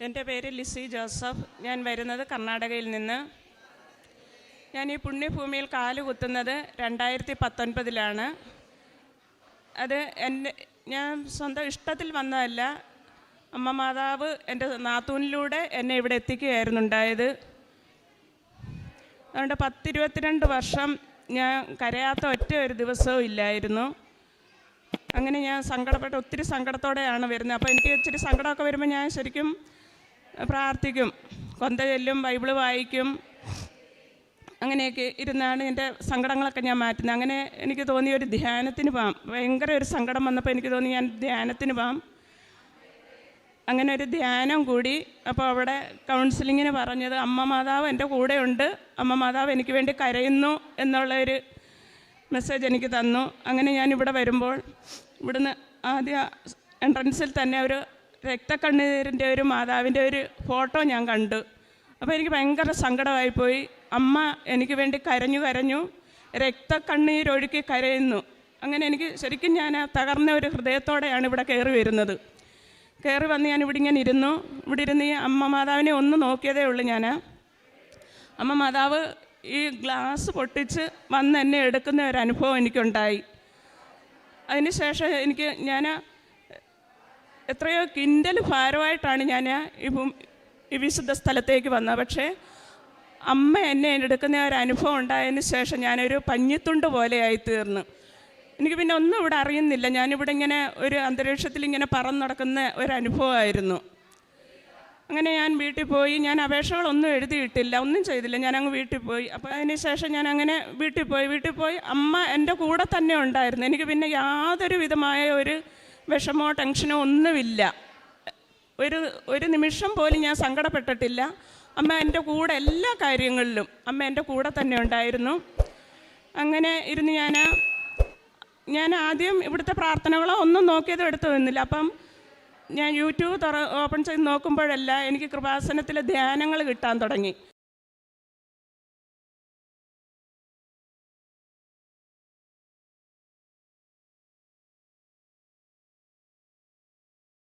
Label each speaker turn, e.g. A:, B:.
A: എൻ്റെ പേര് ലിസി ജോസഫ്. ഞാൻ വരുന്നത് കർണാടകയിൽ നിന്ന്. ഞാൻ ഈ പുണ്യഭൂമിയിൽ കാലുകുത്തുന്നത് 2019 അത് ഞാൻ സ്വന്തം ഇഷ്ടത്തിൽ വന്നതല്ല. അമ്മ മാതാവ് എൻ്റെ നാത്തൂനിലൂടെ എന്നെ ഇവിടെ എത്തിക്കുകയായിരുന്നു ഉണ്ടായത്. അതുകൊണ്ട് 10-22 വർഷം ഞാൻ കരയാത്ത ഒറ്റ ഒരു ദിവസവും ഇല്ലായിരുന്നു. അങ്ങനെ ഞാൻ ഒത്തിരി സങ്കടത്തോടെയാണ് വരുന്നത്. അപ്പോൾ എനിക്ക് ഇച്ചിരി സങ്കടമൊക്കെ വരുമ്പോൾ ഞാൻ ശരിക്കും പ്രാർത്ഥിക്കും, കൊന്ത ചൊല്ലും, ബൈബിള് വായിക്കും. അങ്ങനെയൊക്കെ ഇരുന്നാണ് എൻ്റെ സങ്കടങ്ങളൊക്കെ ഞാൻ മാറ്റുന്നത്. അങ്ങനെ എനിക്ക് തോന്നി ഒരു ധ്യാനത്തിന് പോകാം. ഭയങ്കര ഒരു സങ്കടം വന്നപ്പോൾ എനിക്ക് തോന്നി ഞാൻ ധ്യാനത്തിന് പോകാം. അങ്ങനെ ഒരു ധ്യാനം കൂടി. അപ്പോൾ അവിടെ കൗൺസിലിങ്ങിന് പറഞ്ഞത് അമ്മ മാതാവ് എൻ്റെ കൂടെയുണ്ട്, അമ്മ മാതാവ് എനിക്ക് വേണ്ടി കരയുന്നു എന്നുള്ളൊരു മെസ്സേജ് എനിക്ക് തന്നു. അങ്ങനെ ഞാനിവിടെ വരുമ്പോൾ ഇവിടുന്ന് ആദ്യ എൻട്രൻസിൽ തന്നെ ഒരു രക്തക്കണ്ണീരിൻ്റെ ഒരു മാതാവിൻ്റെ ഒരു ഫോട്ടോ ഞാൻ കണ്ടു. അപ്പോൾ എനിക്ക് ഭയങ്കര സങ്കടമായിപ്പോയി. അമ്മ എനിക്ക് വേണ്ടി കരഞ്ഞു രക്തക്കണ്ണീരൊഴുക്കി കരയുന്നു. അങ്ങനെ എനിക്ക് ശരിക്കും ഞാൻ തകർന്ന ഒരു ഹൃദയത്തോടെയാണ് ഇവിടെ കയറി വരുന്നത്. കയറി വന്ന് ഞാൻ ഇവിടെ ഇരുന്നു. ഇവിടെ ഇരുന്ന് ഈ അമ്മ മാതാവിനെ ഒന്ന് നോക്കിയതേ ഉള്ളൂ ഞാൻ. അമ്മ മാതാവ് ഈ ഗ്ലാസ് പൊട്ടിച്ച് വന്ന് എന്നെ എടുക്കുന്ന ഒരു അനുഭവം എനിക്കുണ്ടായി. അതിന് ശേഷം ഞാൻ എത്രയോ കിൻഡൽ ഭാരമായിട്ടാണ് ഞാൻ ഈ വിശുദ്ധ സ്ഥലത്തേക്ക് വന്നത്. പക്ഷേ അമ്മ എന്നെ എടുക്കുന്ന ഒരു അനുഭവം ഉണ്ടായതിന് ശേഷം ഞാനൊരു പഞ്ഞിത്തുണ്ട് പോലെയായി തീർന്നു. എനിക്ക് പിന്നെ ഒന്നും ഇവിടെ അറിയുന്നില്ല. ഞാനിവിടെ ഇങ്ങനെ ഒരു അന്തരീക്ഷത്തിൽ ഇങ്ങനെ പറന്ന് നടക്കുന്ന ഒരു അനുഭവമായിരുന്നു. അങ്ങനെ ഞാൻ വീട്ടിൽ പോയി. ഞാൻ അപേക്ഷകളൊന്നും എഴുതിയിട്ടില്ല, ഒന്നും ചെയ്തില്ല. ഞാനങ്ങ് വീട്ടിൽ പോയി. അപ്പോൾ അതിന് ശേഷം ഞാൻ അങ്ങനെ വീട്ടിൽ പോയി അമ്മ എൻ്റെ കൂടെ തന്നെ ഉണ്ടായിരുന്നു. എനിക്ക് പിന്നെ യാതൊരു വിധമായ ഒരു വിഷമോ ടെൻഷനോ ഒന്നുമില്ല. ഒരു നിമിഷം പോലും ഞാൻ സങ്കടപ്പെട്ടിട്ടില്ല. അമ്മ എൻ്റെ കൂടെ എല്ലാ കാര്യങ്ങളിലും അമ്മ എൻ്റെ കൂടെ തന്നെ ഉണ്ടായിരുന്നു. അങ്ങനെ ഇരുന്ന് ഞാൻ ആദ്യം ഇവിടുത്തെ പ്രാർത്ഥനകളോ ഒന്നും നോക്കിയതും എടുത്തു വന്നില്ല. അപ്പം ഞാൻ യൂട്യൂബ് ഓപ്പൺ ചെയ്ത് നോക്കുമ്പോഴല്ല എനിക്ക് കൃപാസനത്തിലെ ധ്യാനങ്ങൾ കിട്ടാൻ തുടങ്ങി.